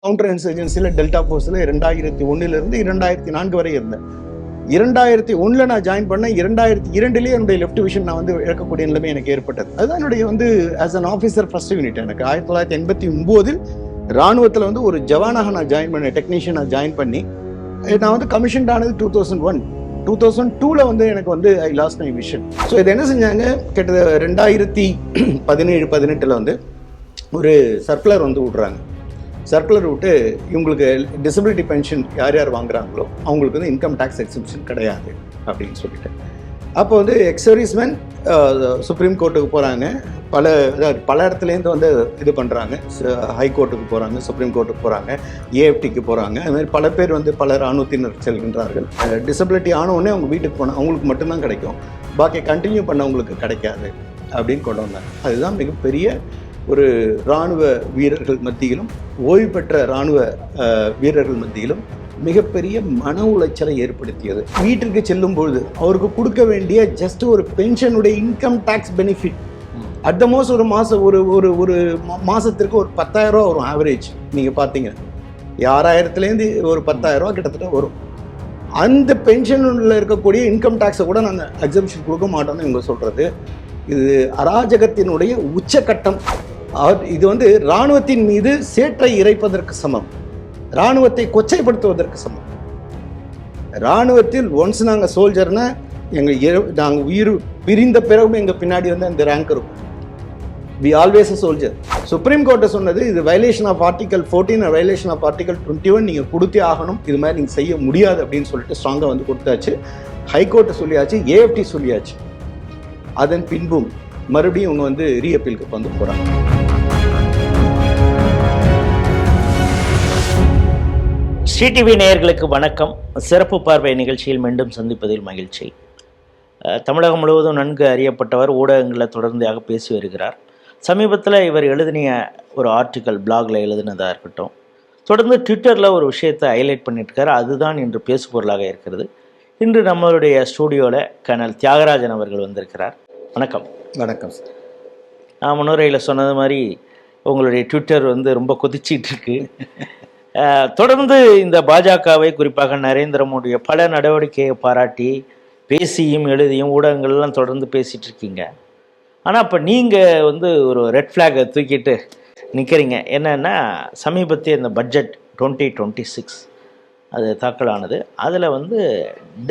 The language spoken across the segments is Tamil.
கவுண்டர் இன்சர்ஜென்சியில் டெல்டா ஃபோர்ஸில் 2001 2004 வரை இருந்தேன். 2001 நான் ஜாயின் பண்ணேன். 2002 என்னுடைய லெஃப்ட் விஷன் நான் வந்து இழக்கக்கூடிய நிலைமை எனக்கு ஏற்பட்டது. அதுதான் என்னுடைய வந்து as an officer first unit. எனக்கு 1989 ராணுவத்தில் வந்து ஒரு ஜவானாக நான் ஜாயின் பண்ணேன், டெக்னீஷியனாக ஜாயின் பண்ணி நான் வந்து கமிஷன்ட் ஆனது 2001. 2002 வந்து எனக்கு வந்து ஐ லாஸ்ட் மை விஷன். ஸோ இதை என்ன செஞ்சாங்க, கிட்டத்தட்ட 2017-18 வந்து ஒரு சர்க்குலர் வந்து விட்றாங்க. சர்க்குலர் விட்டு இவங்களுக்கு டிசபிலிட்டி பென்ஷன் யார் யார் வாங்குறாங்களோ அவங்களுக்கு வந்து இன்கம் டேக்ஸ் எக்ஸம்ஷன் கிடையாது அப்படின்னு சொல்லிட்டு. அப்போ வந்து எக்ஸர்வீஸ்மேன் சுப்ரீம் கோர்ட்டுக்கு போகிறாங்க, பல இடத்துலேருந்து வந்து இது பண்ணுறாங்க, ஹைகோர்ட்டுக்கு போகிறாங்க, சுப்ரீம் கோர்ட்டுக்கு போகிறாங்க, ஏஎஃப்டிக்கு போகிறாங்க. அதுமாதிரி பல பேர் வந்து பல இராணுவத்தினர் செல்கின்றார்கள். டிசபிலிட்டி ஆனவுடனே அவங்க வீட்டுக்கு போனால் அவங்களுக்கு மட்டும்தான் கிடைக்கும், பாக்கி கண்டினியூ பண்ணவங்களுக்கு கிடைக்காது அப்படின்னு கொண்டு வந்தாங்க. அதுதான் மிகப்பெரிய ஒரு இராணுவ வீரர்கள் மத்தியிலும் ஓய்வு பெற்ற இராணுவ வீரர்கள் மத்தியிலும் மிகப்பெரிய மன உளைச்சலை ஏற்படுத்தியது. வீட்டிற்கு செல்லும் பொழுது அவருக்கு கொடுக்க வேண்டிய ஜஸ்ட் ஒரு பென்ஷனுடைய income tax benefit at the most ஒரு மாதம் ஒரு மாதத்திற்கு ஒரு 10,000 ரூபா வரும் ஆவரேஜ். நீங்கள் பார்த்தீங்க 6,000 ஒரு 10,000 கிட்டத்தட்ட வரும். அந்த பென்ஷனில் இருக்கக்கூடிய இன்கம் டேக்ஸை கூட நாங்கள் எக்ஸம்ஷன் கொடுக்க மாட்டோம்னு இவங்க சொல்கிறது இது அராஜகத்தினுடைய உச்சக்கட்டம். இது வந்து இராணுவத்தின் மீது சேற்றை இறைப்பதற்கு சமம், இராணுவத்தை கொச்சைப்படுத்துவதற்கு சமம். இராணுவத்தில் ஒன்ஸ் நாங்கள் சோல்ஜர்னா நாங்கள் உயிர் பிரிந்த பிறகும் எங்கள் பின்னாடி வந்து அந்த ரேங்க் இருக்கும். We always a soldier. Supreme கோர்ட்டை சொன்னது இது violation of article 14 violation of article 21 நீங்கள் கொடுத்தே ஆகணும், இது மாதிரி நீங்கள் செய்ய முடியாது அப்படின்னு சொல்லிட்டு ஸ்ட்ராங்காக வந்து கொடுத்தாச்சு. ஹைகோர்ட்டை சொல்லியாச்சு, ஏஎஃப்டி சொல்லியாச்சு. அதன் பின்பும் மறுபடியும் இவங்க வந்து ரீஅப்பீலுக்கு வந்து போகிறாங்க. ஸ்ரீடிவி நேயர்களுக்கு வணக்கம். சிறப்பு பார்வை நிகழ்ச்சியில் மீண்டும் சந்திப்பதில் மகிழ்ச்சி. தமிழகம் முழுவதும் நன்கு அறியப்பட்டவர், ஊடகங்களில் தொடர்ந்தாக பேசி வருகிறார். சமீபத்தில் இவர் எழுதினிய ஒரு ஆர்டிக்கல் பிளாகில் எழுதினதாக இருக்கட்டும், தொடர்ந்து ட்விட்டரில் ஒரு விஷயத்தை ஹைலைட் பண்ணியிருக்கார். அதுதான் இன்று பேசுபொருளாக இருக்கிறது. இன்று நம்மளுடைய ஸ்டூடியோவில் கர்னல் தியாகராஜன் அவர்கள் வந்திருக்கிறார். வணக்கம். வணக்கம் சார். நான் முன்னுரையில் சொன்னது மாதிரி உங்களுடைய ட்விட்டர் வந்து ரொம்ப கொதிச்சிட்டு இருக்கு. தொடர்ந்து இந்த பாஜகவை, குறிப்பாக நரேந்திர மோடியை பல நடவடிக்கையை பாராட்டி பேசியும் எழுதியும் ஊடகங்கள்லாம் தொடர்ந்து பேசிகிட்டு இருக்கீங்க. ஆனால் இப்போ நீங்கள் வந்து ஒரு ரெட் ஃப்ளாகை தூக்கிட்டு நிற்கிறீங்க. என்னென்னா, சமீபத்திய இந்த பட்ஜெட் 2026 அது தாக்கலானது. அதில் வந்து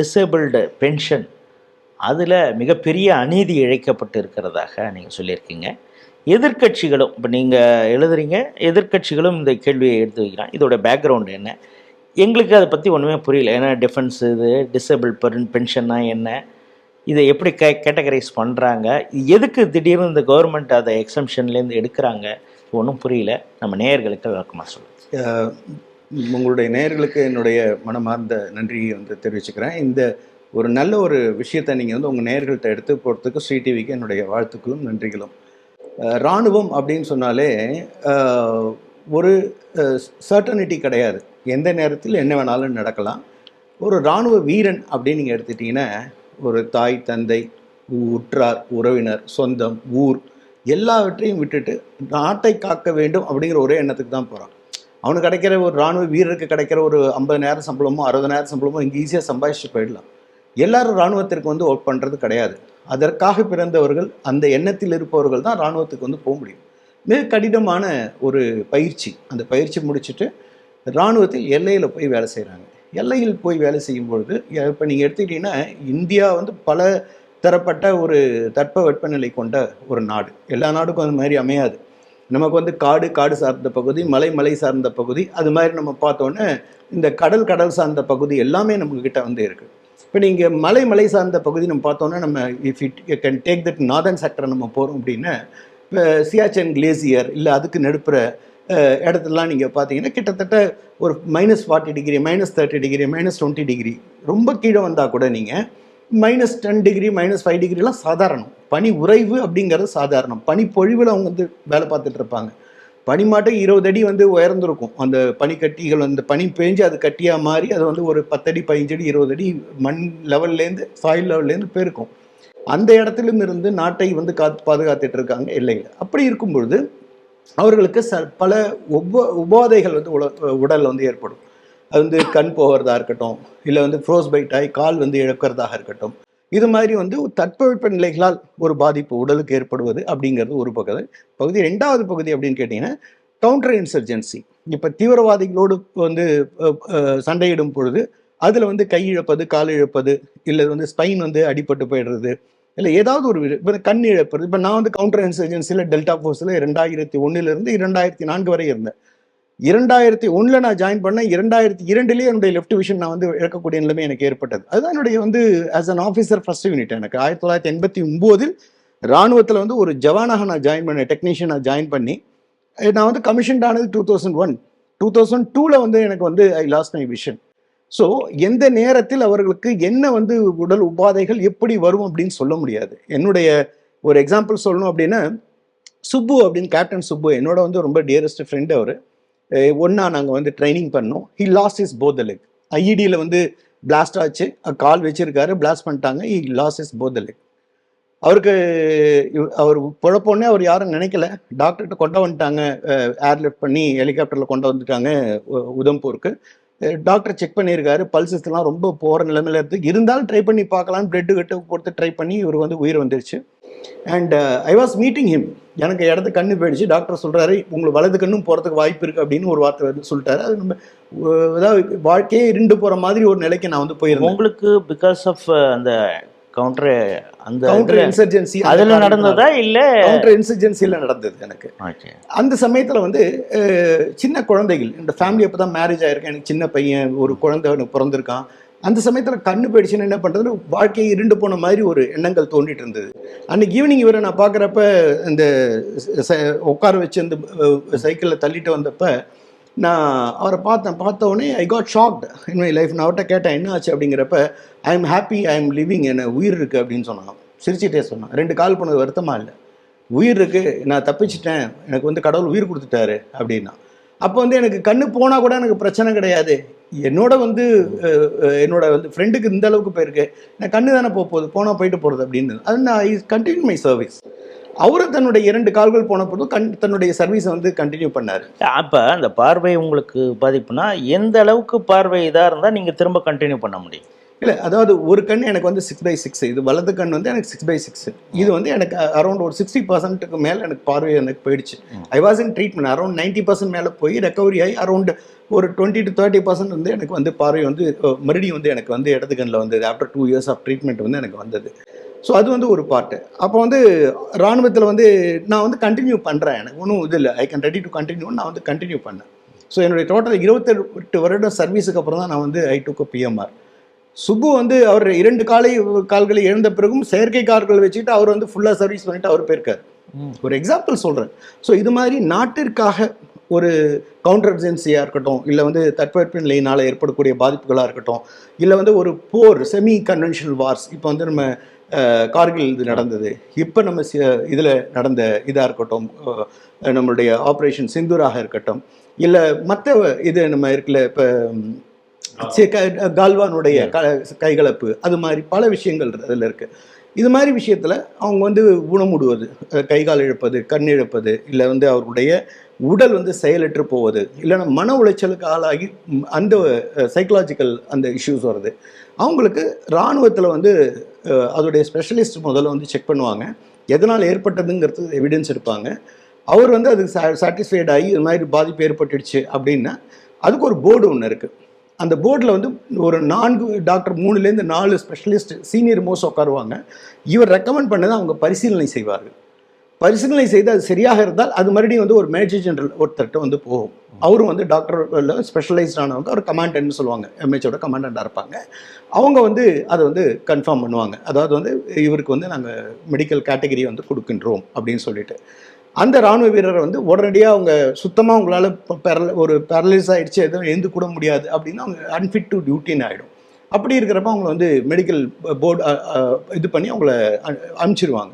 டிசேபிள்டு பென்ஷன் அதில் மிகப்பெரிய அநீதி இழைக்கப்பட்டு இருக்கிறதாக நீங்கள் சொல்லியிருக்கீங்க. எதிர்க்கட்சிகளும், இப்போ நீங்கள் எழுதுறீங்க, எதிர்க்கட்சிகளும் இந்த கேள்வியை எடுத்து வைக்கிறாங்க. இதோட பேக்ரவுண்டு என்ன? எங்களுக்கு அதை பற்றி ஒன்றுமே புரியல. ஏன்னா டிஃபென்ஸ், இது டிசேபிள் பென்ஷன்னா என்ன, இதை எப்படி கேட்டகரைஸ் பண்ணுறாங்க, எதுக்கு திடீர்னு இந்த கவர்மெண்ட் அதை எக்ஸம்ஷன்லேருந்து எடுக்கிறாங்க, ஒன்றும் புரியல. நம்ம நேயர்களுக்கு விளக்கமாக சொல்லுங்கள். உங்களுடைய நேயர்களுக்கு என்னுடைய மனமார்ந்த நன்றியை வந்து தெரிவிச்சுக்கிறேன். இந்த ஒரு நல்ல ஒரு விஷயத்தை நீங்கள் வந்து உங்கள் நேயர்கள்ட்ட எடுத்து போகிறதுக்கு ஸ்ரீடிவிக்கு என்னுடைய வாழ்த்துக்களும் நன்றிகளும். இராணுவம் அப்படின்னு சொன்னாலே ஒரு சர்டனிட்டி கிடையாது, எந்த நேரத்தில் என்ன வேணாலும் நடக்கலாம். ஒரு இராணுவ வீரன் அப்படின்னு நீங்கள் எடுத்துட்டிங்கன்னா ஒரு தாய், தந்தை, உற்றார், உறவினர், சொந்தம், ஊர் எல்லாவற்றையும் விட்டுட்டு நாட்டை காக்க வேண்டும் அப்படிங்கிற ஒரே எண்ணத்துக்கு தான் போகிறான். அவனுக்கு கிடைக்கிற ஒரு இராணுவ வீரருக்கு கிடைக்கிற ஒரு 50,000 சம்பளமோ 60,000 சம்பளமோ இங்கே ஈஸியாக சம்பாதிச்சுட்டு போயிடலாம். எல்லாரும் இராணுவத்திற்கு வந்து ஒர்க் பண்ணுறது கிடையாது. அதற்காக பிறந்தவர்கள், அந்த எண்ணத்தில் இருப்பவர்கள் தான் இராணுவத்துக்கு வந்து போக முடியும். மிக கடினமான ஒரு பயிற்சி. அந்த பயிற்சி முடிச்சுட்டு இராணுவத்தில் எல்லையில் போய் வேலை செய்கிறாங்க. எல்லையில் போய் வேலை செய்யும் பொழுது இப்போ நீங்கள் எடுத்துக்கிட்டிங்கன்னா, இந்தியா வந்து பல தரப்பட்ட ஒரு தட்ப வெப்பநிலை கொண்ட ஒரு நாடு. எல்லா நாடுக்கும் அது மாதிரி அமையாது. நமக்கு வந்து காடு சார்ந்த பகுதி, மலை சார்ந்த பகுதி, அது மாதிரி நம்ம பார்த்தோன்னே இந்த கடல் சார்ந்த பகுதி எல்லாமே நம்மக்கிட்ட வந்து இருக்குது. இப்போ நீங்கள் மலை சார்ந்த பகுதி நம்ம பார்த்தோன்னா, நம்ம if it can take that northern செக்டரை நம்ம போகிறோம் அப்படின்னா, இப்போ சியாச்சன் கிளேசியர் இல்லை அதுக்கு நடுப்புற இடத்துலலாம் நீங்கள் பார்த்தீங்கன்னா கிட்டத்தட்ட ஒரு -40 டிகிரி, -30 டிகிரி, -20 டிகிரி, ரொம்ப கீழே வந்தால் கூட நீங்கள் -10 டிகிரி, -5 டிகிரிலாம் சாதாரணம். பனி உறைவு அப்படிங்கிறது சாதாரணம். பனி பொழிவில் அவங்க வந்து வேலை பார்த்துட்டு இருப்பாங்க. பனிமாட்டம் 20 அடி வந்து உயர்ந்திருக்கும். அந்த பனிக்கட்டிகள், அந்த பனி பெஞ்சு அது கட்டியாக மாறி அது வந்து ஒரு 10 அடி, 15 அடி, 20 அடி மண் லெவல்லேருந்து, சாயில் லெவல்லேருந்து போயிருக்கும். அந்த இடத்துலையும் இருந்து நாட்டை வந்து பாதுகாத்துட்டு இருக்காங்க எல்லையில். அப்படி இருக்கும் பொழுது அவர்களுக்கு பல உபாதைகள் வந்து உடலில் வந்து ஏற்படும். அது வந்து கண் போகிறதா இருக்கட்டும், இல்லை வந்து ஃப்ரோஸ் பைட் ஆகி கால் வந்து இழக்கிறதாக இருக்கட்டும். இது மாதிரி வந்து தட்பவெப்ப நிலைகளால் ஒரு பாதிப்பு உடலுக்கு ஏற்படுவது அப்படிங்கிறது ஒரு பகுதி. 2வது பகுதி அப்படின்னு கேட்டிங்கன்னா கவுண்டர் இன்சர்ஜென்சி. இப்போ தீவிரவாதிகளோடு வந்து சண்டையிடும் பொழுது அதில் வந்து கை இழப்பது, கால் இழப்பது, இல்லை வந்து ஸ்பைன் வந்து அடிபட்டு போயிடுறது, இல்லை ஏதாவது ஒரு இப்போ கண் இழப்பது. இப்போ நான் வந்து கவுண்டர் இன்சர்ஜென்சியில் டெல்டா ஃபோர்ஸில் 2001 2004 வரை இருந்தேன். 2001 நான் ஜாயின் பண்ணேன். 2002 என்னுடைய லெஃப்ட் விஷன் நான் வந்து இழக்கக்கூடிய நிலைமை எனக்கு ஏற்பட்டது. அதுதான் என்னுடைய வந்து as an officer first unit. எனக்கு 1989 ராணுவத்தில் வந்து ஒரு ஜவானாக நான் ஜாயின் பண்ணேன், டெக்னீஷியனாக ஜாயின் பண்ணி நான் வந்து கமிஷன்ட் ஆனது 2001. 2002 வந்து எனக்கு வந்து ஐ லாஸ்ட் மை விஷன். ஸோ எந்த நேரத்தில் அவர்களுக்கு என்ன வந்து உடல் உபாதைகள் எப்படி வரும் அப்படின்னு சொல்ல முடியாது. என்னுடைய ஒரு எக்ஸாம்பிள் சொல்லணும் அப்படின்னா, சுப்பு அப்படின்னு, கேப்டன் சுப்பு என்னோட வந்து ரொம்ப டியரஸ்ட் ஃப்ரெண்டு. அவர் ஒன்றா நாங்கள் வந்து ட்ரைனிங் பண்ணோம். He lost is both the leg. ஐஇடியில் வந்து பிளாஸ்ட் ஆச்சு, கால் வச்சிருக்காரு, பிளாஸ்ட் பண்ணிட்டாங்க. He lost is both the leg. அவருக்கு அவர் குழப்போன்னே அவர் யாரும் நினைக்கல. டாக்டர்கிட்ட கொண்டு வந்துட்டாங்க, ஏர்லிஃப்ட் பண்ணி ஹெலிகாப்டரில் கொண்டு வந்துட்டாங்க உதம்பூருக்கு. டாக்டர் செக் பண்ணியிருக்காரு, பல்சஸ்லாம் ரொம்ப போகிற நிலைமையில இருந்து, இருந்தாலும் ட்ரை பண்ணி பார்க்கலான்னு பிளட்டு கட்டு கொடுத்து ட்ரை பண்ணி இவர் வந்து உயிர் வந்துருச்சு. And I was meeting him. எனக்கு இடத்து கண்ணு போயிடுச்சு. டாக்டர் சொல்கிறாரு, உங்களுக்கு வலது கண்ணும் போகிறதுக்கு வாய்ப்பு இருக்குது அப்படின்னு ஒரு வார்த்தை வந்து சொல்லிட்டாரு. அது நம்ம அதாவது வாழ்க்கையே இருண்டு போகிற மாதிரி ஒரு நிலைக்கு நான் வந்து போயிருந்தேன். உங்களுக்கு பிகாஸ் ஆஃப் அந்த கவுண்டர் இன்சர்ஜென்சி அதுல நடந்ததா இல்ல? கவுண்டர் இன்சர்ஜென்சியில் நடந்தது எனக்கு. அந்த சமயத்தில் வந்து சின்ன குழந்தைகள், இந்த ஃபேமிலி அப்போ தான் மேரேஜ் ஆகிருக்கேன். எனக்கு சின்ன பையன், ஒரு குழந்தை எனக்கு பிறந்திருக்கான். அந்த சமயத்தில் கண்ணு போயிடுச்சுன்னு என்ன பண்ணுறது, வாழ்க்கையை இருண்டு போன மாதிரி ஒரு எண்ணங்கள் தோண்டிட்டு இருந்தது. அன்னைக்கு ஈவினிங் இவரை நான் பார்க்குறப்ப இந்த உட்கார வச்சு அந்த சைக்கிளில் தள்ளிட்டு வந்தப்போ நான் அவரை பார்த்த உடனே I got shocked in my life. நான் அவர்கிட்ட கேட்டேன் என்ன ஆச்சு அப்படிங்கிறப்ப, I am happy, I am living, என்ன உயிர் இருக்குது அப்படின்னு சொன்னான். சிரிச்சிட்டே சொன்னான். 2 கால் பண்ணது வருத்தமாக இல்லை, உயிர் இருக்குது, நான் தப்பிச்சிட்டேன், எனக்கு வந்து கடவுள் உயிர் கொடுத்துட்டாரு அப்படின்னா. அப்போ வந்து எனக்கு கண்ணு போனால் கூட எனக்கு பிரச்சனை கிடையாது. என்னோட வந்து ஃப்ரெண்டுக்கு இந்த அளவுக்கு போயிருக்கு, நான் கண்ணு தானே போகுது, போனால் போயிட்டு போகிறது அப்படின்னு. அது நான் ஐ கண்டினியூ மை சர்வீஸ். அவரும் தன்னுடைய 2 கால்கள் போன போதும் தன்னுடைய சர்வீஸை வந்து கண்டினியூ பண்ணார். அப்போ அந்த பார்வை உங்களுக்கு பாதிப்புனா எந்த அளவுக்கு பார்வை இதாக இருந்தால் நீங்கள் திரும்ப கண்டினியூ பண்ண முடியும்? இல்லை, அதாவது ஒரு கண் எனக்கு வந்து 6/6, இது வலது கண் வந்து எனக்கு 6/6. இது வந்து எனக்கு அரௌண்ட் ஒரு 60% மேலே எனக்கு பார்வை எனக்கு போயிடுச்சு. I was in treatment. Around 90% மேலே போய் ரெக்கவரி ஆகி அரௌண்ட் ஒரு 20 to 30% வந்து எனக்கு வந்து பார்வை வந்து மறுபடியும் வந்து எனக்கு வந்து இடது கண்ணில் வந்தது. ஆஃப்டர் 2 years ஆஃப் ட்ரீட்மெண்ட் வந்து எனக்கு வந்தது. ஸோ அது வந்து ஒரு பார்ட்டு. அப்போ வந்து இராணுவத்தில் வந்து நான் வந்து கண்டினியூ பண்ணுறேன். எனக்கு ஒன்றும் இது இல்லை, I can ready to continue. நான் வந்து கண்டினியூ பண்ணேன். ஸோ என்னுடைய டோட்டல் 28 வருடம் சர்வீஸுக்கு அப்புறம் தான் நான் வந்து ஐ டுக் பிஎம்ஆர். சுப்பு வந்து அவர் 2 கால்களை இழந்த பிறகும் செயற்கை கால்கள் வச்சுட்டு அவர் வந்து ஃபுல்லாக சர்வீஸ் பண்ணிட்டு அவர் போயிருக்கார். ஒரு எக்ஸாம்பிள் சொல்கிறேன். ஸோ இது மாதிரி நாட்டிற்காக ஒரு கவுண்டர் எர்ஜென்சியாக இருக்கட்டும், இல்லை வந்து தட்பவெப்ப நிலையினால் ஏற்படக்கூடிய பாதிப்புகளாக இருக்கட்டும், இல்லை வந்து ஒரு போர், செமி கன்வென்ஷனல் வார்ஸ், இப்போ வந்து நம்ம கார்கில் இது நடந்தது, இப்போ நம்ம இதில் நடந்த இதாக இருக்கட்டும், நம்மளுடைய ஆப்ரேஷன் சிந்தூராக இருக்கட்டும், இல்லை மற்ற இது நம்ம இருக்குல்ல, இப்போ கால்வானுடைய கைகலப்பு, அது மாதிரி பல விஷயங்கள் அதில் இருக்குது. இது மாதிரி விஷயத்தில் அவங்க வந்து ஊனமுடுவது, கைகால் இழப்பது, கண் இழப்பது, இல்லை வந்து அவருடைய உடல் வந்து செயலற்று போவது, இல்லைன்னா மன உளைச்சலுக்கு ஆளாகி அந்த சைக்கலாஜிக்கல் அந்த இஷ்யூஸ் வருது. அவங்களுக்கு இராணுவத்தில் வந்து அதோடைய ஸ்பெஷலிஸ்ட் முதல்ல வந்து செக் பண்ணுவாங்க, எதனால் ஏற்பட்டதுங்கிறது எவிடன்ஸ் எடுப்பாங்க. அவர் வந்து அதுக்கு சாட்டிஸ்ஃபைட் ஆகி இது மாதிரி பாதிப்பு ஏற்பட்டுடுச்சு அப்படின்னா அதுக்கு ஒரு போர்டு ஒன்று இருக்குது. அந்த போர்டில் வந்து ஒரு 4 டாக்டர், 3லேருந்து 4 ஸ்பெஷலிஸ்ட் சீனியர் மோஸ்ட் உட்காருவாங்க. இவர் ரெக்கமெண்ட் பண்ணதை அவங்க பரிசீலனை செய்வார்கள். பரிசீலனை செய்து அது சரியாக இருந்தால் அது மறுபடியும் வந்து ஒரு மேஜர் ஜெனரல் ஒருத்தர்கிட்ட வந்து போகும். அவரும் வந்து டாக்டர் ஸ்பெஷலைஸ்டானவங்க, அவர் கமாண்டன்ட்னு சொல்லுவாங்க, எம்ஹெச்சோட கமாண்டண்டாக இருப்பாங்க. அவங்க வந்து அதை வந்து கன்ஃபார்ம் பண்ணுவாங்க. அதாவது வந்து இவருக்கு வந்து நாங்கள் மெடிக்கல் கேட்டகரி வந்து கொடுக்கின்றோம் அப்படின்னு சொல்லிட்டு அந்த இராணுவ வீரரை வந்து உடனடியாக அவங்க சுத்தமாக அவங்களால ஒரு பேரலைஸ் ஆகிடுச்சு, எதுவும் எழுந்து கூட முடியாது அப்படின்னா அவங்க அன்ஃபிட் டு டியூட்டின்னு ஆகிடும். அப்படி இருக்கிறப்ப அவங்கள வந்து மெடிக்கல் போர்டு இது பண்ணி அவங்கள அனுப்பிச்சிடுவாங்க.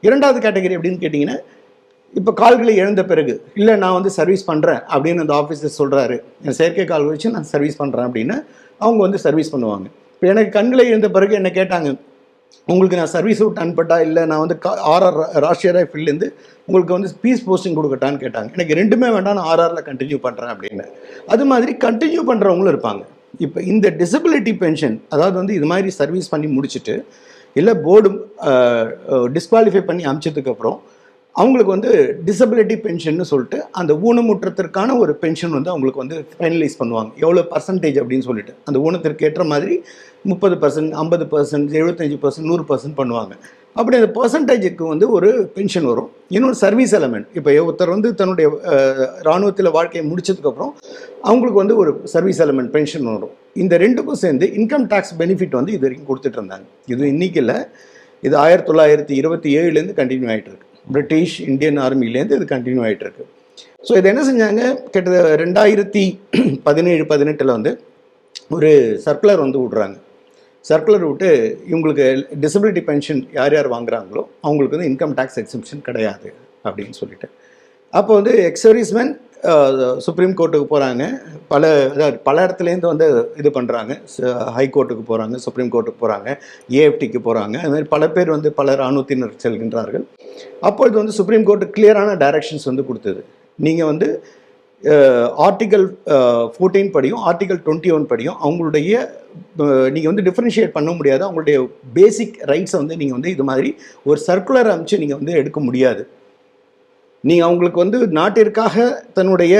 2வது கேட்டகரி அப்படின்னு கேட்டிங்கன்னா, இப்போ கால்களை இழந்த பிறகு, இல்லை நான் வந்து சர்வீஸ் பண்ணுறேன் அப்படின்னு அந்த ஆஃபீஸர் சொல்கிறாரு, என் செயற்கை கால் வச்சு நான் சர்வீஸ் பண்ணுறேன் அப்படின்னு அவங்க வந்து சர்வீஸ் பண்ணுவாங்க. இப்போ எனக்கு கண்களை இழந்த பிறகு என்ன கேட்டாங்க, உங்களுக்கு நான் சர்வீஸ் விட்டு அனுப்பட்டா, இல்லை நான் வந்து ஆர்ஆர் ராஷ்ட்ரிய ரைஃபிள்லேருந்து உங்களுக்கு வந்து பீஸ் போஸ்டிங் கொடுக்கட்டான்னு கேட்டாங்க. எனக்கு ரெண்டுமே வேண்டாம், நான் ஆர்ஆரில் கண்டினியூ பண்ணுறேன் அப்படின்னு. அது மாதிரி கண்டினியூ பண்ணுறவங்களும் இருப்பாங்க. இப்போ இந்த டிசபிலிட்டி பென்ஷன், அதாவது வந்து இது மாதிரி சர்வீஸ் பண்ணி முடிச்சுட்டு இல்லை போர்டு டிஸ்குவாலிஃபை பண்ணி அமிச்சதுக்கப்புறம் அவங்களுக்கு வந்து டிசபிலிட்டி பென்ஷன்னு சொல்லிட்டு அந்த ஊனமுற்றத்திற்கான ஒரு பென்ஷன் வந்து அவங்களுக்கு வந்து ஃபைனலைஸ் பண்ணுவாங்க. எவ்வளோ பர்சன்டேஜ் அப்படின்னு சொல்லிட்டு அந்த ஊனத்திற்கு ஏற்ற மாதிரி 30%, 50%, 75%, 100% பண்ணுவாங்க. அப்படி அந்த பர்சன்டேஜுக்கு வந்து ஒரு பென்ஷன் வரும். இன்னொரு சர்வீஸ் எலமெண்ட், இப்போ ஒருத்தர் வந்து தன்னுடைய இராணுவத்தில் வாழ்க்கையை முடிச்சதுக்கப்புறம் அவங்களுக்கு வந்து ஒரு சர்வீஸ் எலமெண்ட் பென்ஷன் வரும். இந்த ரெண்டுக்கும் சேர்ந்து இன்கம் டேக்ஸ் பெனிஃபிட் வந்து இது வரைக்கும் கொடுத்துட்டு இருந்தாங்க. இது இன்றைக்கி இல்லை, இது 1927 கண்டினியூ ஆகிட்டு இருக்கு. பிரிட்டிஷ் இந்தியன் ஆர்மிலேருந்து இது கண்டினியூ ஆகிட்டு இருக்கு. ஸோ இதை என்ன செஞ்சாங்க, கிட்டத்தட்ட 2017-18 வந்து ஒரு சர்க்குலர் வந்து விட்றாங்க. சர்க்குலர் விட்டு இவங்களுக்கு டிசபிலிட்டி பென்ஷன் யார் யார் வாங்குறாங்களோ அவங்களுக்கு வந்து இன்கம் டேக்ஸ் எக்ஸம்ஷன் கிடையாது அப்படின்னு சொல்லிட்டு. அப்போ வந்து எக்ஸர்வீஸ்மேன் சுப்ரீம் கோர்ட்டுக்கு போகிறாங்க. பல இடத்துலேருந்து வந்து இது பண்ணுறாங்க. ஹை கோர்ட்டுக்கு போகிறாங்க, சுப்ரீம் கோர்ட்டுக்கு போகிறாங்க, ஏஎஃப்டிக்கு போகிறாங்க. அது மாதிரி பல பேர் வந்து பல இராணுவத்தினர் செல்கின்றார்கள். அப்பொழுது வந்து சுப்ரீம் கோர்ட்டு கிளியரான டைரக்ஷன்ஸ் வந்து கொடுத்தது. நீங்கள் வந்து ஆர்டிகல் 14 படியும் ஆர்டிகல் 21 படியும் அவங்களுடைய நீங்கள் வந்து டிஃப்ரென்ஷியேட் பண்ண முடியாது. அவங்களுடைய பேசிக் ரைட்ஸை வந்து நீங்கள் வந்து இது மாதிரி ஒரு சர்க்குலர் அமைச்சு நீங்கள் வந்து எடுக்க முடியாது. நீங்கள் அவங்களுக்கு வந்து நாட்டிற்காக தன்னுடைய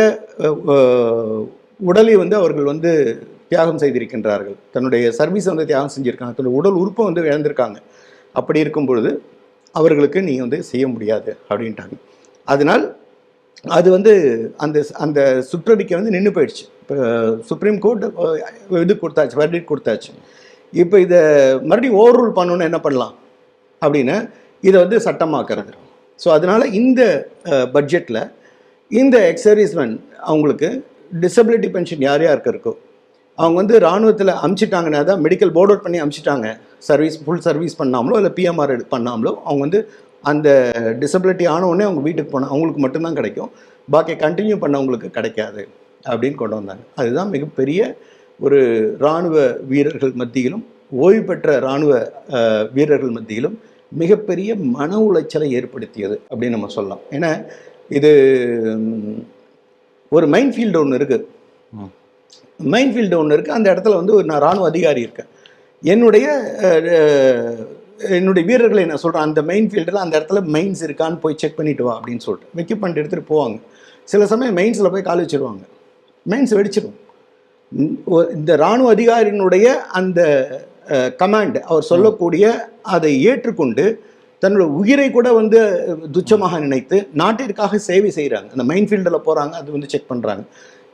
உடலை வந்து அவர்கள் வந்து தியாகம் செய்திருக்கின்றார்கள், தன்னுடைய சர்வீஸை வந்து தியாகம் செஞ்சுருக்காங்க, தன்னுடைய உடல் உறுப்பை வந்து இழந்திருக்காங்க. அப்படி இருக்கும் பொழுது அவர்களுக்கு நீங்கள் வந்து செய்ய முடியாது அப்படின்ட்டாங்க. அதனால் அது வந்து அந்த அந்த சுற்றறிக்கை வந்து நின்று போயிடுச்சு. இப்போ சுப்ரீம் கோர்ட் இது கொடுத்தாச்சு, வெர்டிக்ட் கொடுத்தாச்சு. இப்போ இதை மறுபடியும் ஓவர் ரூல் பண்ணணுன்னு என்ன பண்ணலாம் அப்படின்னு இதை வந்து சட்டமாக்குறது. ஸோ அதனால் இந்த பட்ஜெட்டில் இந்த எக்ஸர்வீஸ்மேன் அவங்களுக்கு டிசபிலிட்டி பென்ஷன் யார் யாருக்கு இருக்கோ அவங்க வந்து இராணுவத்தில் அமுச்சிட்டாங்கன்னா தான், மெடிக்கல் போர்ட் அவுட் பண்ணி அமுச்சிட்டாங்க, சர்வீஸ் ஃபுல் சர்வீஸ் பண்ணாமலோ இல்லை பிஎம்ஆர் பண்ணாமலோ அவங்க வந்து அந்த டிசபிலிட்டி ஆனவுடனே அவங்க வீட்டுக்கு போனால் அவங்களுக்கு மட்டும்தான் கிடைக்கும், பாக்கி கண்டினியூ பண்ணவங்களுக்கு கிடைக்காது அப்படின்னு கொண்டு வந்தாங்க. அதுதான் மிகப்பெரிய ஒரு இராணுவ வீரர்கள் மத்தியிலும் ஓய்வு பெற்ற இராணுவ வீரர்கள் மத்தியிலும் மிகப்பெரிய மன உளைச்சலை ஏற்படுத்தியது அப்படின்னு நம்ம சொல்லலாம். ஏன்னா இது ஒரு மைண்ட் ஃபீல்டு ஒன்று இருக்குது. அந்த இடத்துல வந்து நான் இராணுவ அதிகாரி இருக்கேன், என்னுடைய வீரர்களை நான் சொல்கிறேன், அந்த மெயின் ஃபீல்டில் அந்த இடத்துல மைன்ஸ் இருக்கான்னு போய் செக் பண்ணிட்டு வா அப்படின்னு சொல்லிட்டு எக்யூப்மெண்ட் எடுத்துகிட்டு போவாங்க. சில சமயம் மைன்ஸில் போய் கால் வச்சுருவாங்க, மைன்ஸ் வெடிச்சிடும். இந்த இராணுவ அதிகாரியினுடைய அந்த கமாண்ட், அவர் சொல்லக்கூடிய அதை ஏற்றுக்கொண்டு தன்னோட உயிரை கூட வந்து துச்சமாக நினைத்து நாட்டிற்காக சேவை செய்கிறாங்க. அந்த மைன் ஃபீல்டில் போகிறாங்க, அது வந்து செக் பண்ணுறாங்க.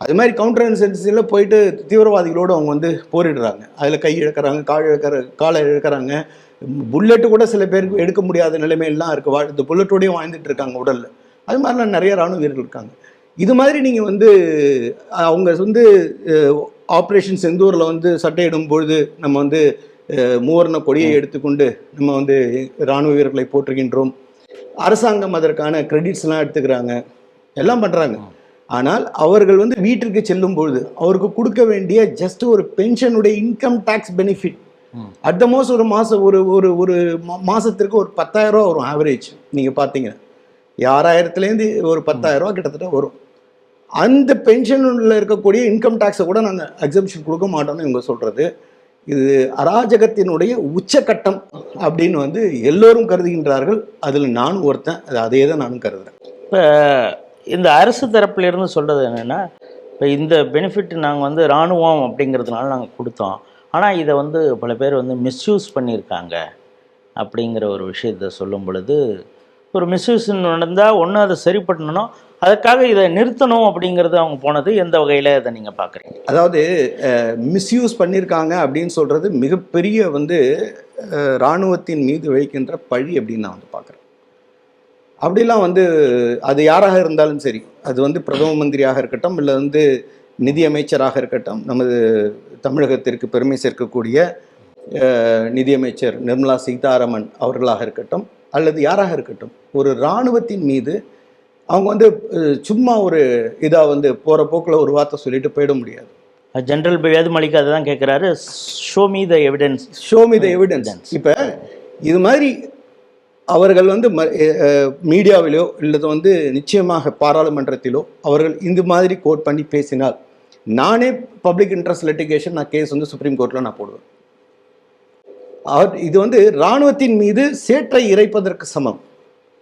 அது மாதிரி கவுண்டர் இன்சர்ஜென்சியில் போயிட்டு தீவிரவாதிகளோடு அவங்க வந்து போரிடுறாங்க. அதில் கை இழக்கிறாங்க, காலை இழக்கிறாங்க, புல்லெட்டு கூட சில பேருக்கு எடுக்க முடியாத நிலைமையெல்லாம் இருக்குது. இந்த புல்லட்டோடையும் வாழ்ந்துட்டு இருக்காங்க உடலில். அது மாதிரிலாம் நிறைய இராணுவ வீரர்கள் இருக்காங்க. இது மாதிரி நீங்கள் வந்து அவங்க வந்து ஆப்ரேஷன் செந்தூரில் வந்து சட்டையிடும் பொழுது நம்ம வந்து மூவர்ண கொடியை எடுத்துக்கொண்டு நம்ம வந்து இராணுவ வீரர்களை போற்றுகின்றோம். அரசாங்கம் அதற்கான கிரெடிட்ஸ்லாம் எடுத்துக்கிறாங்க, எல்லாம் பண்ணுறாங்க. ஆனால் அவர்கள் வந்து வீட்டிற்கு செல்லும் பொழுது அவருக்கு கொடுக்க வேண்டிய ஜஸ்ட் ஒரு பென்ஷனுடைய income tax benefit at the most ஒரு மாதம் ஒரு மாதத்திற்கு ஒரு 10,000 ரூபா வரும் ஆவரேஜ். நீங்கள் பார்த்தீங்கன்னா 6,000லேருந்து ஒரு 10,000 ரூபா கிட்டத்தட்ட வரும். அந்த பென்ஷனில் இருக்கக்கூடிய இன்கம் டேக்ஸை கூட நாங்கள் எக்ஸம்ஷன் கொடுக்க மாட்டோம்னு இவங்க சொல்கிறது, இது அராஜகத்தினுடைய உச்சக்கட்டம் அப்படின்னு வந்து எல்லோரும் கருதுகின்றார்கள். அதில் நானும் ஒருத்தன், அதே தான் நானும் கருதுகிறேன். இப்போ இந்த அரசு தரப்புலேருந்து சொல்கிறது என்னென்னா, இப்போ இந்த பெனிஃபிட் நாங்கள் வந்து இராணுவம் அப்படிங்கிறதுனால நாங்கள் கொடுத்தோம், ஆனால் இதை வந்து பல பேர் வந்து மிஸ்யூஸ் பண்ணியிருக்காங்க அப்படிங்கிற ஒரு விஷயத்தை சொல்லும் பொழுது, ஒரு மிஸ்யூஸ் நடந்தால் ஒன்று அதை சரி பண்ணணும், அதுக்காக இதை நிறுத்தணும் அப்படிங்கிறது அவங்க போனது எந்த வகையில் இதை நீங்கள் பார்க்குறீங்க? அதாவது மிஸ்யூஸ் பண்ணியிருக்காங்க அப்படின்னு சொல்கிறது மிகப்பெரிய வந்து இராணுவத்தின் மீது வைக்கின்ற பழி அப்படின்னு நான் வந்து பார்க்குறேன். அப்படிலாம் வந்து அது யாராக இருந்தாலும் சரி, அது வந்து பிரதம மந்திரியாக இருக்கட்டும், இல்லை வந்து நிதியமைச்சராக இருக்கட்டும், நமது தமிழகத்திற்கு பெருமை சேர்க்கக்கூடிய நிதியமைச்சர் நிர்மலா சீதாராமன் அவர்களாக இருக்கட்டும், அல்லது யாராக இருக்கட்டும், ஒரு இராணுவத்தின் மீது அவங்க வந்து சும்மா ஒரு இதாக வந்து போகிற போக்கில் ஒரு வார்த்தை சொல்லிட்டு போயிட முடியாது. ஜென்ரல் வேது மலிக் அதை தான் கேட்குறாரு, show me the evidence. Show me the evidence. இப்போ இது மாதிரி அவர்கள் வந்து மீடியாவிலோ இல்லது வந்து நிச்சயமாக பாராளுமன்றத்திலோ அவர்கள் இந்த மாதிரி கோட் பண்ணி பேசினால் நானே பப்ளிக் இன்ட்ரெஸ்ட் லிட்டிகேஷன் நான் கேஸ் வந்து சுப்ரீம் கோர்ட்டில் நான் போடுவேன். இது வந்து இராணுவத்தின் மீது சேற்றை இறைப்பதற்கு சமம்,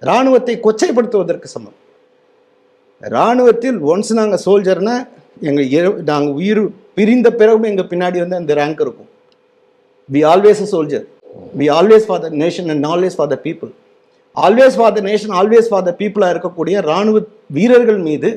இராணுவத்தை கொச்சைப்படுத்துவதற்கு சமம். இராணுவத்தில் ஒன்ஸ் நாங்கள் சோல்ஜர்னா நாங்கள் உயிர் பிரிந்த பிறகும் எங்கள் பின்னாடி வந்து அந்த ரேங்க் இருக்கும். We always a soldier, we always for the nation and always for the people. Always for the nation always for the பீப்புளாக இருக்கக்கூடிய இராணுவ வீரர்கள் மீது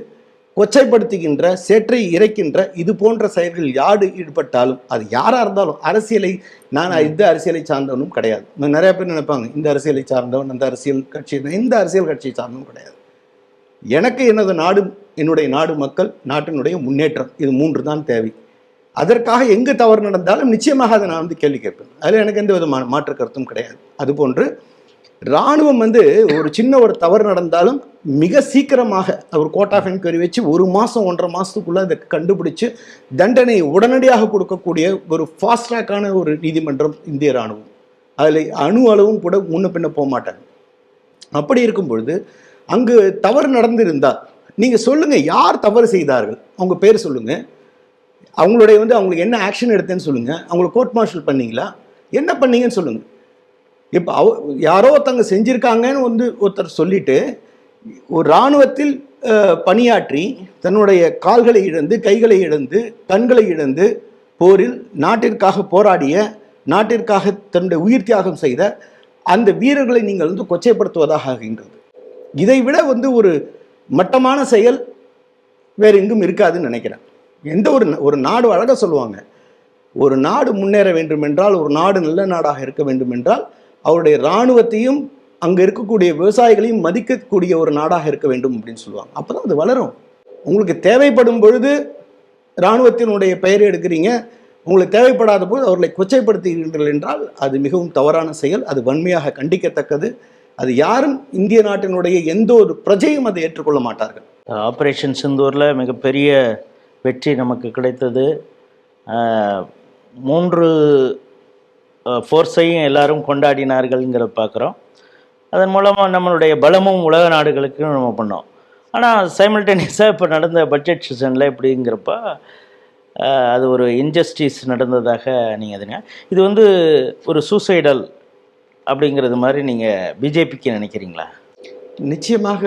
கொச்சைப்படுத்துகின்ற சேற்றை இறைக்கின்ற இது போன்ற செயல்கள் யாரு ஈடுபட்டாலும் அது யாராக இருந்தாலும் அரசியலை நான் இந்த அரசியலை சார்ந்தவனும் கிடையாது. நிறைய பேர் நினைப்பாங்க இந்த அரசியலை சார்ந்தவன் அந்த அரசியல் கட்சி, இந்த அரசியல் கட்சியை சார்ந்தவன் கிடையாது. எனக்கு எனது நாடு, என்னுடைய நாடு மக்கள், நாட்டினுடைய முன்னேற்றம், இது 3 தான் தேவை. அதற்காக எங்கு தவறு நடந்தாலும் நிச்சயமாக அதை நான் வந்து கேள்வி கேட்பேன். அதில் எனக்கு எந்த விதமான மாற்று கருத்தும் கிடையாது. அதுபோன்று இராணுவம் வந்து ஒரு சின்ன ஒரு தவறு நடந்தாலும் மிக சீக்கிரமாக ஒரு கோர்ட் ஆஃப் என்கொயரி வச்சு 1 மாதம் 1.5 மாதத்துக்குள்ளே அதை கண்டுபிடிச்சு தண்டனையை உடனடியாக கொடுக்கக்கூடிய ஒரு ஃபாஸ்ட் ட்ராக்கான ஒரு நீதிமன்றம் இந்திய இராணுவம். அதில் அணு அளவும் கூட முன்ன பின்ன போக மாட்டாங்க. அப்படி இருக்கும் பொழுது அங்கு தவறு நடந்திருந்தால் நீங்கள் சொல்லுங்கள், யார் தவறு செய்தார்கள், அவங்க பேர் சொல்லுங்கள், அவங்களுடைய வந்து அவங்களுக்கு என்ன ஆக்ஷன் எடுத்தேன்னு சொல்லுங்கள், அவங்கள கோர்ட் மார்ஷல் பண்ணீங்களா, என்ன பண்ணீங்கன்னு சொல்லுங்கள். இப்போ யாரோ ஒருத்தவங்க செஞ்சுருக்காங்கன்னு வந்து ஒருத்தர் சொல்லிட்டு ஒரு இராணுவத்தில் பணியாற்றி தன்னுடைய கால்களை இழந்து கைகளை இழந்து கண்களை இழந்து போரில் நாட்டிற்காக போராடிய, நாட்டிற்காக தன்னுடைய உயிர் தியாகம் செய்த அந்த வீரர்களை நீங்கள் வந்து கொச்சைப்படுத்துவதாக ஆகின்றது. இதை விட வந்து ஒரு மட்டமான செயல் வேறு எங்கும் இருக்காதுன்னு நினைக்கிறேன். எந்த ஒரு நாடு அழகாக சொல்லுவாங்க, ஒரு நாடு முன்னேற வேண்டும் என்றால், ஒரு நாடு நல்ல நாடாக இருக்க வேண்டும் என்றால் அவருடைய இராணுவத்தையும் அங்கே இருக்கக்கூடிய விவசாயிகளையும் மதிக்கக்கூடிய ஒரு நாடாக இருக்க வேண்டும் அப்படின்னு சொல்லுவாங்க. அப்போ தான் அது வளரும். உங்களுக்கு தேவைப்படும் பொழுது இராணுவத்தினுடைய பெயரை எடுக்கிறீங்க, உங்களுக்கு தேவைப்படாத போது அவர்களை கொச்சைப்படுத்துகிறீர்கள் என்றால் அது மிகவும் தவறான செயல், அது வன்மையாக கண்டிக்கத்தக்கது. அது யாரும் இந்திய நாட்டினுடைய எந்த ஒரு பிரஜையும் அதை ஏற்றுக்கொள்ள மாட்டார்கள். ஆப்ரேஷன் சிந்தூரில் மிகப்பெரிய வெற்றி நமக்கு கிடைத்தது. 3 ஃபோர்ஸையும் எல்லாரும் கொண்டாடினார்கள்ங்கிறத பார்க்குறோம். அதன் மூலமாக நம்மளுடைய பலமும் உலக நாடுகளுக்கு நம்ம பண்ணோம். ஆனால் சைமல்டேனியஸாக இப்போ நடந்த பட்ஜெட் செஷனில் எப்படிங்கிறப்ப அது ஒரு இன்ஜஸ்டிஸ் நடந்ததாக நீங்கள் அதுங்க இது வந்து ஒரு சூசைடல் அப்படிங்கிறது மாதிரி நீங்கள் பிஜேபிக்கு நினைக்கிறீங்களா? நிச்சயமாக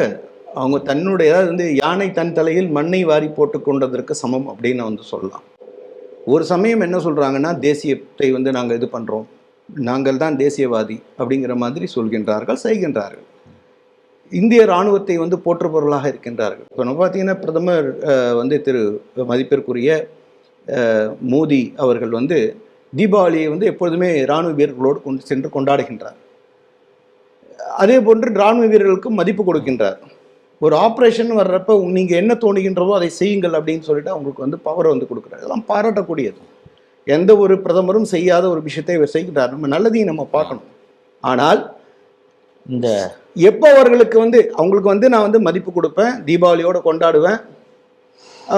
அவங்க தன்னுடைய வந்து யானை தன் தலையில் மண்ணை வாரி போட்டு கொண்டதற்கு சமம் அப்படின்னு வந்து சொல்லலாம். ஒரு சமயம் என்ன சொல்கிறாங்கன்னா, தேசியத்தை வந்து நாங்கள் இது பண்ணுறோம், நாங்கள் தான் தேசியவாதி அப்படிங்கிற மாதிரி சொல்கின்றார்கள், செய்கின்றார்கள். இந்திய இராணுவத்தை வந்து போற்றுபவர்களாக இருக்கின்றார்கள். இப்போ நம்ம பார்த்தீங்கன்னா பிரதமர் வந்து திரு மதிப்பிற்குரிய மோடி அவர்கள் வந்து தீபாவளியை வந்து எப்பொழுதுமே இராணுவ வீரர்களோடு சென்று கொண்டாடுகின்றார். அதே போன்று இராணுவ வீரர்களுக்கும் மதிப்பு கொடுக்கின்றார். ஒரு ஆப்ரேஷன் வர்றப்ப நீங்கள் என்ன தோணுகின்றதோ அதை செய்யுங்கள் அப்படின்னு சொல்லிட்டு அவங்களுக்கு வந்து பவர் வந்து கொடுக்குறாரு. அதெல்லாம் பாராட்டக்கூடியது. எந்த ஒரு பிரதமரும் செய்யாத ஒரு விஷயத்தை இவர் செய்கிறார். நம்ம நல்லதையும் நம்ம பார்க்கணும். ஆனால் இந்த எப்போ அவர்களுக்கு வந்து அவங்களுக்கு வந்து நான் வந்து மதிப்பு கொடுப்பேன், தீபாவளியோடு கொண்டாடுவேன்,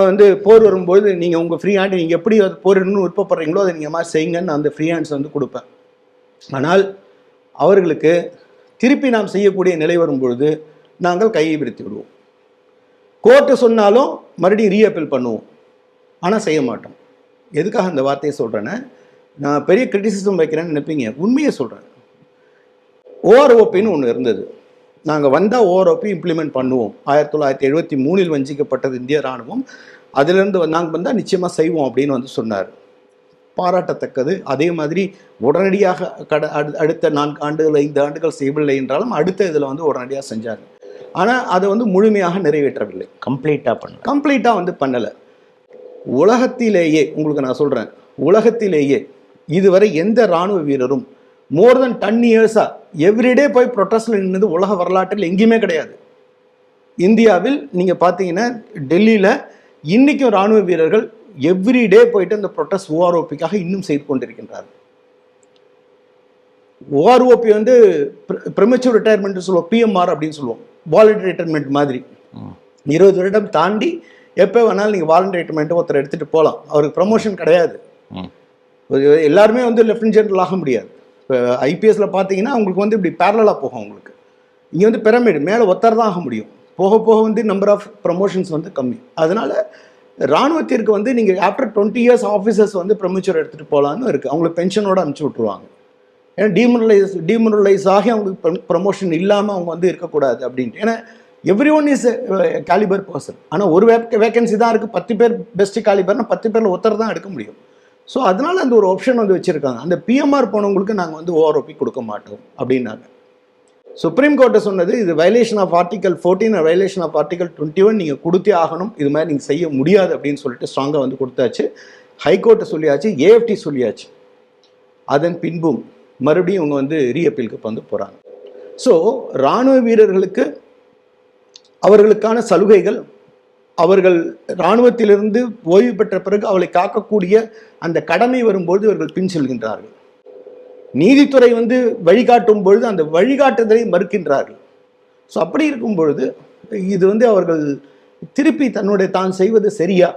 வந்து போர் வரும்போது நீங்கள் உங்கள் ஃப்ரீ ஹேண்ட் நீங்கள் எப்படி அது போரிடணும்னு விருப்பப்படுறீங்களோ அதை நீங்கள் மாதிரி செய்யுங்கன்னு அந்த ஃப்ரீ ஹேண்ட்ஸ் வந்து கொடுப்பேன். ஆனால் அவர்களுக்கு திருப்பி நாம் செய்யக்கூடிய நிலை வரும்பொழுது நாங்கள் கையை விரித்து விடுவோம். கோர்ட்டு சொன்னாலும் மறுபடியும் ரீஅப்பீல் பண்ணுவோம், ஆனால் செய்ய மாட்டோம். எதுக்காக அந்த வார்த்தையை சொல்கிறேன்னா, நான் பெரிய கிரிட்டிசிசம் வைக்கிறேன்னு நினைப்பீங்க, உண்மையை சொல்கிறேன். ஓஆர்ஓபின்னு ஒன்று இருந்தது. நாங்கள் வந்தால் ஓஆர்ஓபி இம்ப்ளிமெண்ட் பண்ணுவோம். 1973 வஞ்சிக்கப்பட்டது இந்திய இராணுவம். அதிலிருந்து நாங்கள் வந்தால் நிச்சயமாக செய்வோம் அப்படின்னு வந்து சொன்னார். பாராட்டத்தக்கது. அதே மாதிரி உடனடியாக அடுத்த 4 ஆண்டுகள் 5 ஆண்டுகள் செய்யவில்லை என்றாலும் அடுத்த இதில் வந்து உடனடியாக செஞ்சாங்க. ஆனால் அதை வந்து முழுமையாக நிறைவேற்றவில்லை, கம்ப்ளீட்டாக வந்து பண்ணலை. உலகத்திலேயே உங்களுக்கு நான் சொல்கிறேன், உலகத்திலேயே இதுவரை எந்த இராணுவ வீரரும் மோர் தென் 10 இயர்ஸாக எவ்ரிடே போய் ப்ரொட்டஸ்டில் நின்றது உலக வரலாற்றில் எங்கேயுமே கிடையாது. இந்தியாவில் நீங்கள் பார்த்தீங்கன்னா டெல்லியில் இன்றைக்கும் இராணுவ வீரர்கள் எவ்ரிடே போயிட்டு அந்த ப்ரொட்டஸ்ட் ஓஆர்ஓபிக்காக இன்னும் செய்து கொண்டிருக்கின்றார்கள். ஓஆர்ஓபி வந்து ப்ரிமெச்சூர் ரிட்டையர்மெண்ட் சொல்லுவோம், பிஎம்ஆர் அப்படின்னு சொல்லுவோம், வாலண்டரி ரிட்டையர்மெண்ட் மாதிரி. 20 வருடம் தாண்டி எப்போ வேணாலும் நீங்கள் வாலண்டரி ரிட்டையர்மெண்ட்டு ஒருத்தர் எடுத்துகிட்டு போகலாம். அவருக்கு ப்ரமோஷன் கிடையாது. எல்லாருமே வந்து லெஃப்டினன்ட் ஜெனரல் ஆக முடியாது. இப்போ ஐபிஎஸ்ல பார்த்தீங்கன்னா உங்களுக்கு வந்து இப்படி பேரலாக போகும் உங்களுக்கு. இங்கே வந்து பிரமிடு மேலே ஒத்தர் தான் ஆக முடியும். போக போக வந்து நம்பர் ஆஃப் ப்ரமோஷன்ஸ் வந்து கம்மி. அதனால இராணுவத்திற்கு வந்து நீங்கள் ஆஃப்டர் 20 இயர்ஸ் ஆஃபீஸர்ஸ் வந்து ப்ரொமோச்சர் எடுத்துகிட்டு போகலான்னு இருக்குது. அவங்களுக்கு பென்ஷனோடு அனுப்பிச்சி விட்ருவாங்க. ஏன்னா டீமரலைஸ் ஆகி அவங்களுக்கு ப்ரமோஷன் இல்லாமல் அவங்க வந்து இருக்கக்கூடாது அப்படின்ட்டு. ஏன்னா every one is calibre person. ஆனால் ஒரு வேகன்சி தான் இருக்குது. 10 பேர் பெஸ்ட் கேலிபர்னா 10 பேரில் ஒருத்தர் தான் எடுக்க முடியும். ஸோ அதனால் அந்த ஒரு ஆப்ஷன் வந்து வச்சுருக்காங்க. அந்த பிஎம்ஆர் போனவங்களுக்கு நாங்கள் வந்து ஓஆர்ஓபி கொடுக்க மாட்டோம் அப்படின்னாங்க. சுப்ரீம் கோர்ட்டை சொன்னது இது violation of article 14 violation of article 21 நீங்கள் கொடுத்தே ஆகணும், இது மாதிரி நீங்கள் செய்ய முடியாது அப்படின்னு சொல்லிட்டு ஸ்ட்ராங்காக வந்து கொடுத்தாச்சு. ஹைகோர்ட்டை சொல்லியாச்சு, ஏஎஃப்டி சொல்லியாச்சு. அதன் பின்பும் மறுபடியும் இவங்க வந்து ரீஅப்பீலுக்கு வந்து போகிறாங்க. ஸோ இராணுவ வீரர்களுக்கு அவர்களுக்கான சலுகைகள், அவர்கள் இராணுவத்திலிருந்து ஓய்வு பெற்ற பிறகு அவளை காக்கக்கூடிய அந்த கடமை வரும்போது இவர்கள் பின் செல்கின்றார்கள். நீதித்துறை வந்து வழிகாட்டும் பொழுது அந்த வழிகாட்டுதலை மறுக்கின்றார்கள். ஸோ அப்படி இருக்கும் பொழுது இது வந்து அவர்கள் திருப்பி தான் செய்வது சரியா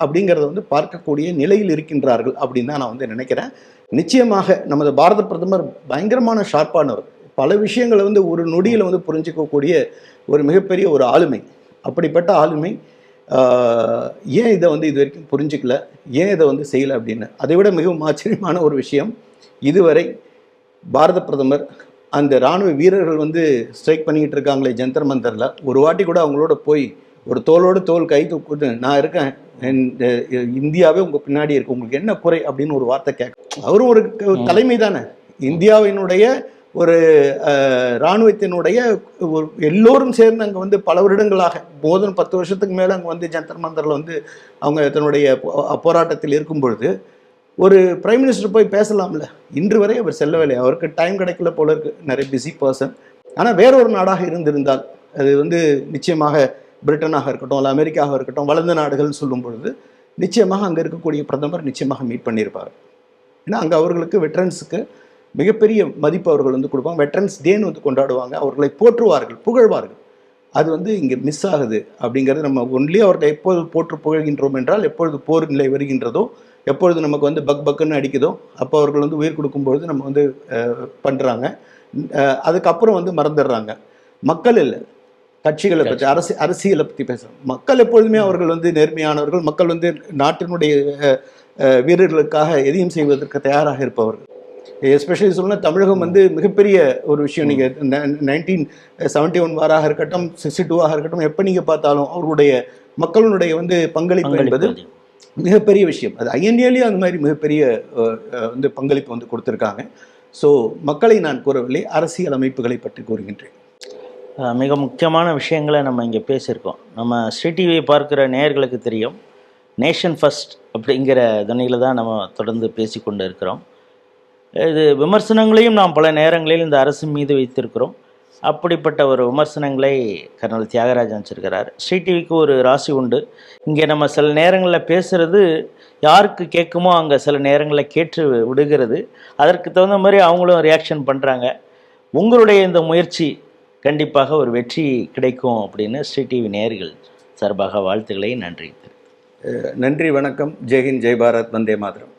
அப்படிங்கிறத வந்து பார்க்கக்கூடிய நிலையில் இருக்கின்றார்கள் அப்படின்னு தான் நான் வந்து நினைக்கிறேன். நிச்சயமாக நமது பாரத பிரதமர் பயங்கரமான ஷார்ப்பானவர். பல விஷயங்களை வந்து ஒரு நொடியில் வந்து புரிஞ்சிக்கக்கூடிய ஒரு மிகப்பெரிய ஒரு ஆளுமை. அப்படிப்பட்ட ஆளுமை ஏன் இதை வந்து இது வரைக்கும் புரிஞ்சிக்கல, ஏன் இதை வந்து செய்யலை அப்படின்னு. அதை விட மிகவும் ஆச்சரியமான ஒரு விஷயம், இதுவரை பாரத பிரதமர் அந்த இராணுவ வீரர்கள் வந்து ஸ்ட்ரைக் பண்ணிக்கிட்டு இருக்காங்களே ஜந்தர் மந்தரில், ஒரு வாட்டி கூட அவங்களோட போய் ஒரு தோளோடு தோல் கை தூக்கிட்டு நான் இருக்கேன், இந்தியாவே உங்கள் பின்னாடி இருக்கு, உங்களுக்கு என்ன குறை அப்படின்னு ஒரு வார்த்தை கேட்க. அவரும் ஒரு தலைமை தானே, இந்தியாவினுடைய ஒரு இராணுவத்தினுடைய ஒரு எல்லோரும் சேர்ந்து அங்கே வந்து பல வருடங்களாக more than 10 வருஷத்துக்கு மேலே அங்கே வந்து ஜந்தர் மந்தரில் வந்து அவங்க தன்னுடைய போராட்டத்தில் இருக்கும் பொழுது ஒரு பிரைம் மினிஸ்டர் போய் பேசலாம்ல. இன்று வரை அவர் செல்லவில்லை. அவருக்கு டைம் கிடைக்கல போல இருக்கு, நிறைய பிஸி பர்சன். ஆனால் வேற ஒரு நாடாக இருந்திருந்தால், அது வந்து நிச்சயமாக பிரிட்டனாக இருக்கட்டும் இல்லை அமெரிக்காவாக இருக்கட்டும், வளர்ந்த நாடுகள்னு சொல்லும் பொழுது நிச்சயமாக அங்கே இருக்கக்கூடிய பிரதமர் நிச்சயமாக மீட் பண்ணியிருப்பார். ஏன்னா அங்கே அவர்களுக்கு வெட்டரன்ஸுக்கு மிகப்பெரிய மதிப்பு அவர்கள் வந்து கொடுப்பாங்க. வெட்டரன்ஸ் டேன்னு வந்து கொண்டாடுவாங்க, அவர்களை போற்றுவார்கள், புகழ்வார்கள். அது வந்து இங்கே மிஸ் ஆகுது அப்படிங்கிறது. நம்ம ஒன்லி அவர்களை எப்போது போற்று புகழ்கின்றோம் என்றால் எப்பொழுது போர் நிலை வருகின்றதோ, எப்பொழுது நமக்கு வந்து பக்குன்னு அடிக்குதோ அப்போ அவர்கள் வந்து உயிர் கொடுக்கும்பொழுது நம்ம வந்து பண்ணுறாங்க. அதுக்கப்புறம் வந்து மறந்துடுறாங்க. மக்கள் இல்லை, கட்சிகளை பற்றி அரசியலை பற்றி பேசுகிறாங்க. மக்கள் எப்பொழுதுமே அவர்கள் வந்து நேர்மையானவர்கள். மக்கள் வந்து நாட்டினுடைய வீரர்களுக்காக எதையும் செய்வதற்கு தயாராக இருப்பவர்கள். எஸ்பெஷலி சொல்லணும், தமிழகம் வந்து மிகப்பெரிய ஒரு விஷயம். நீங்கள் 1971 வாராக இருக்கட்டும், 62 இருக்கட்டும், எப்போ நீங்கள் பார்த்தாலும் அவர்களுடைய மக்களுடைய வந்து பங்களிப்பு என்பது மிகப்பெரிய விஷயம். அது ஐஎன்ஏலையும் அந்த மாதிரி மிகப்பெரிய வந்து பங்களிப்பு வந்து கொடுத்துருக்காங்க. ஸோ மக்களை நான் கூறவில்லை, அரசியல் அமைப்புகளை பற்றி கூறுகின்றேன். மிக முக்கியமான விஷயங்களை நம்ம இங்கே பேசியிருக்கோம். நம்ம ஸ்ரீ டிவியை பார்க்குற நேயர்களுக்கு தெரியும், நேஷன் ஃபர்ஸ்ட் அப்படிங்கிற துணையில் தான் நம்ம தொடர்ந்து பேசி கொண்டு இருக்கிறோம். இது விமர்சனங்களையும் நாம் பல நேரங்களில் இந்த அரசு மீது வைத்திருக்கிறோம். அப்படிப்பட்ட ஒரு விமர்சனங்களை கர்னல் தியாகராஜன் வச்சிருக்கிறார். ஸ்ரீ டிவிக்கு ஒரு ராசி உண்டு. இங்கே நம்ம சில நேரங்களில் பேசுகிறது யாருக்கு கேட்குமோ அங்கே சில நேரங்களில் கேட்டு விடுகிறது. அதற்கு தகுந்த மாதிரி அவங்களும் ரியாக்ஷன் பண்ணுறாங்க. உங்களுடைய இந்த முயற்சி கண்டிப்பாக ஒரு வெற்றி கிடைக்கும் அப்படின்னு ஸ்ரீ டிவி நேயர்கள் சார்பாக வாழ்த்துக்களை நன்றி. நன்றி, வணக்கம். ஜெய்ஹிந்த், ஜெய் பாரத், வந்தே மாதரம்.